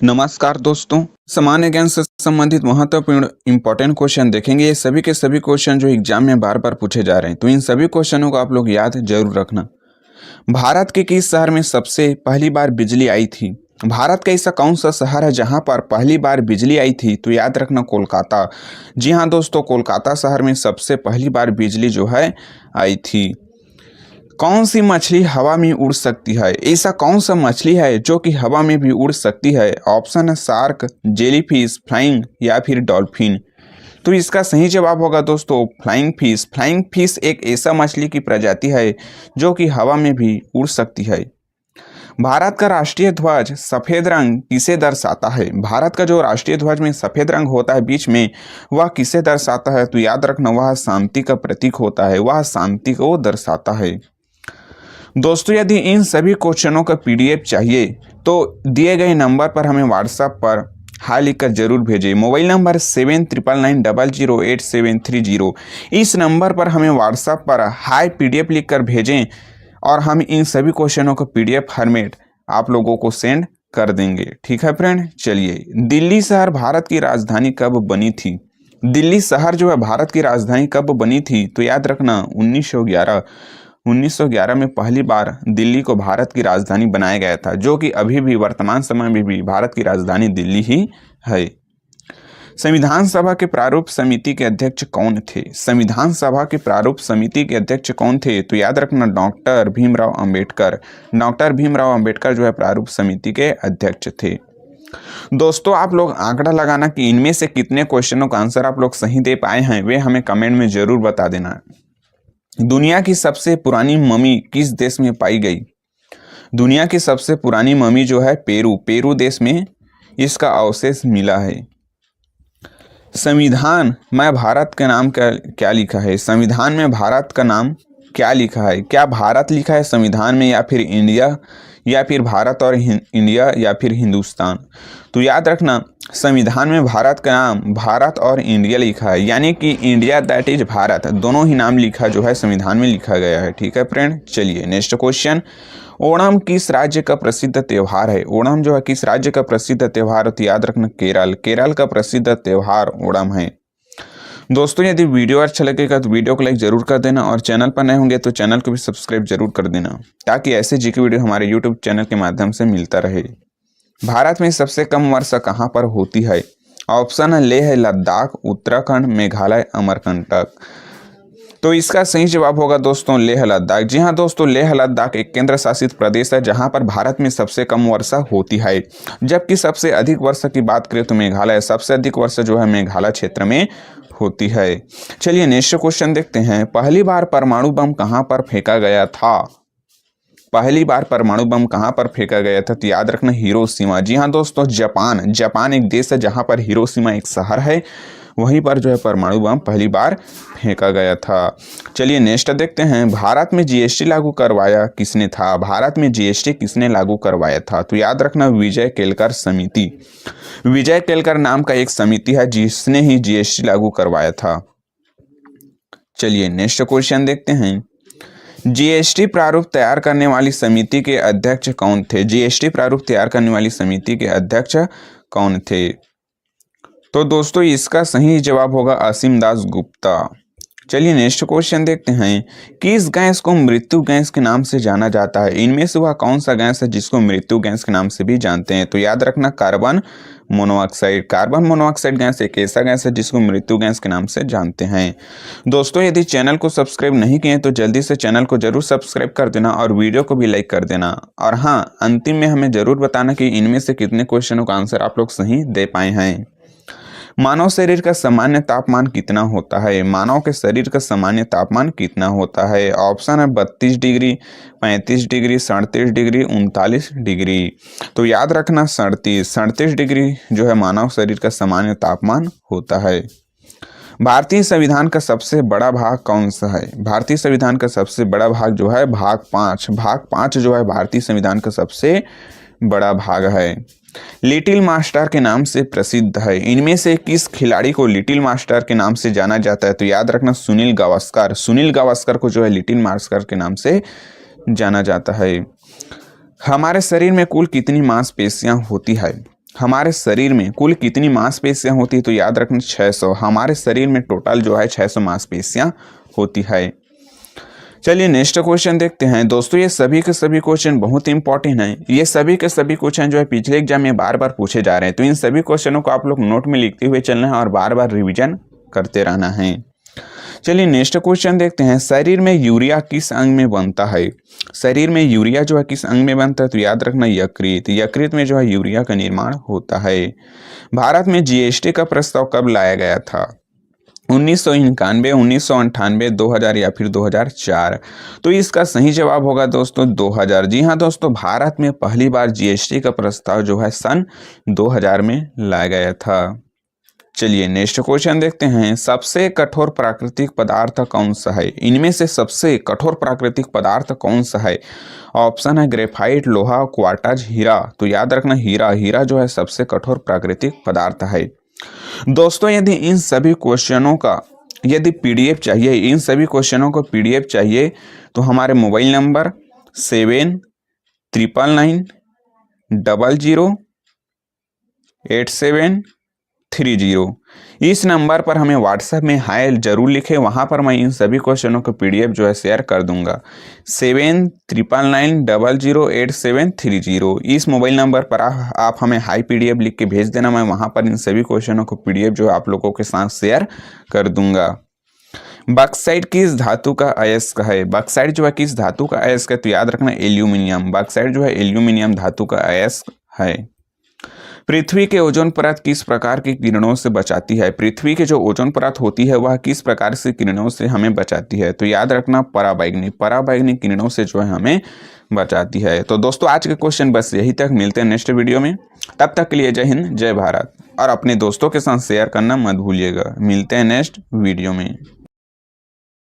नमस्कार दोस्तों, सामान्य ज्ञान से संबंधित महत्वपूर्ण इंपॉर्टेंट क्वेश्चन देखेंगे। ये सभी के सभी क्वेश्चन जो एग्जाम में बार बार पूछे जा रहे हैं, तो इन सभी क्वेश्चनों को आप लोग याद जरूर रखना। भारत के किस शहर में सबसे पहली बार बिजली आई थी? भारत का ऐसा कौन सा शहर है जहां पर पहली बार बिजली आई थी? तो याद रखना, कोलकाता। जी हाँ दोस्तों, कोलकाता शहर में सबसे पहली बार बिजली जो है आई थी। कौन सी मछली हवा में उड़ सकती है? ऐसा कौन सा मछली है जो कि हवा में भी उड़ सकती है? ऑप्शन है शार्क, जेलीफिश, फ्लाइंग या फिर डॉल्फिन। तो इसका सही जवाब होगा दोस्तों फ्लाइंग फिश। फ्लाइंग फिश एक ऐसा मछली की प्रजाति है जो कि हवा में भी उड़ सकती है। भारत का राष्ट्रीय ध्वज सफेद रंग किसे दर्शाता है? भारत का जो राष्ट्रीय ध्वज में सफेद रंग होता है बीच में, वह किसे दर्शाता है? तो याद रखना, वह शांति का प्रतीक होता है, वह शांति को दर्शाता है। दोस्तों, यदि इन सभी क्वेश्चनों का पीडीएफ चाहिए तो दिए गए नंबर पर हमें व्हाट्सएप पर हाई लिखकर जरूर भेजें। Mobile number 7999008730। इस नंबर पर हमें व्हाट्सएप पर हाई पीडीएफ लिखकर भेजें और हम इन सभी क्वेश्चनों का पीडीएफ फॉर्मेट आप लोगों को सेंड कर देंगे। ठीक है फ्रेंड, चलिए। दिल्ली शहर भारत की राजधानी कब बनी थी? दिल्ली शहर जो है भारत की राजधानी कब बनी थी? तो याद रखना 1911 में पहली बार दिल्ली को भारत की राजधानी बनाया गया था, जो कि अभी भी वर्तमान समय में भी भारत की राजधानी दिल्ली ही है। संविधान सभा के प्रारूप समिति के अध्यक्ष कौन थे? संविधान सभा के प्रारूप समिति के अध्यक्ष कौन थे? तो याद रखना, डॉक्टर भीमराव अंबेडकर। डॉक्टर भीमराव अंबेडकर जो है प्रारूप समिति के अध्यक्ष थे। दोस्तों, आप लोग आंकड़ा लगाना कि इनमें से कितने क्वेश्चनों का आंसर आप लोग सही दे पाए हैं, वे हमें कमेंट में जरूर बता देना। दुनिया की सबसे पुरानी ममी किस देश में पाई गई? दुनिया की सबसे पुरानी ममी जो है पेरू देश में इसका अवशेष मिला है। संविधान में भारत का नाम क्या लिखा है? संविधान में भारत का नाम क्या लिखा है? क्या भारत लिखा है संविधान में, या फिर इंडिया, या फिर भारत और इंडिया, या फिर हिंदुस्तान? तो याद रखना, संविधान में भारत का नाम भारत और इंडिया लिखा है, यानी कि इंडिया दैट इज भारत, दोनों ही नाम लिखा जो है संविधान में लिखा गया है। ठीक है फ्रेंड, चलिए नेक्स्ट क्वेश्चन। ओणम किस राज्य का प्रसिद्ध त्योहार है? ओणम जो है किस राज्य का प्रसिद्ध त्योहार है? तो याद रखना, केरल का प्रसिद्ध त्योहार ओणम है। दोस्तों, यदि वीडियो अच्छा लगेगा तो वीडियो को लाइक जरूर कर देना और चैनल पर नए होंगे तो चैनल को भी सब्सक्राइब जरूर कर देना, ताकि ऐसे जीके वीडियो हमारे यूट्यूब चैनल के माध्यम से मिलता रहे। भारत में सबसे कम वर्षा कहाँ पर होती है? ऑप्शन है लेह लद्दाख, उत्तराखंड, मेघालय, अमरकंटक। तो इसका सही जवाब होगा दोस्तों लेह लद्दाख। जी हाँ दोस्तों, लेह लद्दाख एक केंद्र शासित प्रदेश है जहां पर भारत में सबसे कम वर्षा होती है, जबकि सबसे अधिक वर्षा की बात करें तो मेघालय, सबसे अधिक वर्षा जो है मेघालय क्षेत्र में होती है। चलिए नेक्स्ट क्वेश्चन देखते हैं। पहली बार परमाणु बम कहां पर फेंका गया था? पहली बार परमाणु बम कहां पर फेंका गया था? तो याद रखना, हिरोशिमा। जी हाँ दोस्तों, जापान एक देश है जहां पर हिरोशिमा एक शहर है, वहीं पर जो है परमाणु बम पहली बार फेंका गया था। चलिए नेक्स्ट देखते हैं। भारत में जीएसटी लागू करवाया किसने था? भारत में जीएसटी किसने लागू करवाया था? तो याद रखना, विजय केलकर समिति। विजय केलकर नाम का एक समिति है जिसने ही जीएसटी लागू करवाया था। चलिए नेक्स्ट क्वेश्चन देखते हैं। जीएसटी प्रारूप तैयार करने वाली समिति के अध्यक्ष कौन थे? जीएसटी प्रारूप तैयार करने वाली समिति के अध्यक्ष कौन थे? तो दोस्तों, इसका सही जवाब होगा असीम दास गुप्ता। चलिए नेक्स्ट क्वेश्चन देखते हैं। किस गैस को मृत्यु गैस के नाम से जाना जाता है? इनमें से वह कौन सा गैस है जिसको मृत्यु गैस के नाम से भी जानते हैं? तो याद रखना, carbon monoxide. Carbon monoxide gas एक ऐसा गैस है जिसको मृत्यु गैस के नाम से जानते हैं। दोस्तों, यदि चैनल को सब्सक्राइब नहीं किए तो जल्दी से चैनल को जरूर सब्सक्राइब कर देना और वीडियो को भी लाइक कर देना। और हाँ, अंतिम में हमें जरूर बताना कि इनमें से कितने क्वेश्चनों का आंसर आप लोग सही दे पाए हैं। मानव शरीर का सामान्य तापमान कितना होता है? मानव के शरीर का सामान्य तापमान कितना होता है? ऑप्शन है 32 डिग्री, 35 डिग्री, 37 डिग्री, 39 डिग्री। तो याद रखना, 37 डिग्री जो है मानव शरीर का सामान्य तापमान होता है। भारतीय संविधान का सबसे बड़ा भाग कौन सा है? भारतीय संविधान का सबसे बड़ा भाग जो है भाग 5 जो है भारतीय संविधान का सबसे बड़ा भाग है। लिटिल मास्टर के नाम से प्रसिद्ध है। इनमें से किस खिलाड़ी को लिटिल मास्टर के नाम से जाना जाता है? तो याद रखना, सुनील गावस्कर। सुनील गावस्कर को जो है लिटिल मास्टर के नाम से जाना जाता है। हमारे शरीर में कुल कितनी मांसपेशियां होती है? हमारे शरीर में कुल कितनी मांसपेशियां होती है? तो याद रखना 600। हमारे शरीर में टोटल जो है 600 मांसपेशियां होती है। चलिए नेक्स्ट क्वेश्चन देखते हैं। दोस्तों ये सभी के सभी क्वेश्चन बहुत इंपॉर्टेंट हैं। ये सभी के सभी क्वेश्चन जो है पिछले एग्जाम में बार बार पूछे जा रहे हैं, तो इन सभी क्वेश्चनों को आप लोग नोट में लिखते हुए चलना है और बार बार रिवीजन करते रहना है। चलिए नेक्स्ट क्वेश्चन देखते हैं। शरीर में यूरिया किस अंग में बनता है? शरीर में यूरिया जो है किस अंग में बनता है? तो याद रखना यकृत। यकृत में जो है यूरिया का निर्माण होता है। भारत में जीएसटी का प्रस्ताव कब लाया गया था? 1991, 1998, 2000 या फिर 2004? तो इसका सही जवाब होगा दोस्तों 2000। जी हाँ दोस्तों, भारत में पहली बार जीएसटी का प्रस्ताव जो है सन 2000 में लाया गया था। चलिए नेक्स्ट क्वेश्चन देखते हैं। सबसे कठोर प्राकृतिक पदार्थ कौन सा है? इनमें से सबसे कठोर प्राकृतिक पदार्थ कौन सा है? ऑप्शन है ग्रेफाइट, लोहा, क्वार्ट्ज, हीरा। तो याद रखना हीरा जो है सबसे कठोर प्राकृतिक पदार्थ है। दोस्तों यदि इन सभी क्वेश्चनों का पीडीएफ चाहिए, इन सभी क्वेश्चनों को पीडीएफ चाहिए तो हमारे मोबाइल नंबर 7999008730 इस नंबर पर हमें व्हाट्सएप में हाय जरूर लिखें। वहां पर मैं इन सभी क्वेश्चनों को पीडीएफ जो है शेयर कर दूंगा। 7999008730 इस मोबाइल नंबर पर आप हमें हाई पीडीएफ लिख के भेज देना। मैं वहां पर इन सभी क्वेश्चनों को पीडीएफ जो है आप लोगों के साथ शेयर कर दूंगा। बॉक्साइट किस धातु का अयस्क है? बॉक्साइट जो है किस धातु का अयस्क है? तो याद रखना एल्यूमिनियम। बॉक्साइट जो है एल्यूमिनियम धातु का अयस्क है। पृथ्वी के ओजोन परत किस प्रकार की किरणों से बचाती है? पृथ्वी के जो ओजोन परत होती है वह किस प्रकार से किरणों से हमें बचाती है? तो याद रखना पराबैंगनी किरणों से जो है हमें बचाती है। तो दोस्तों आज के क्वेश्चन बस यही तक। मिलते हैं नेक्स्ट वीडियो में, तब तक के लिए जय हिंद जय भारत। और अपने दोस्तों के साथ शेयर करना मत भूलिएगा। मिलते हैं नेक्स्ट वीडियो में।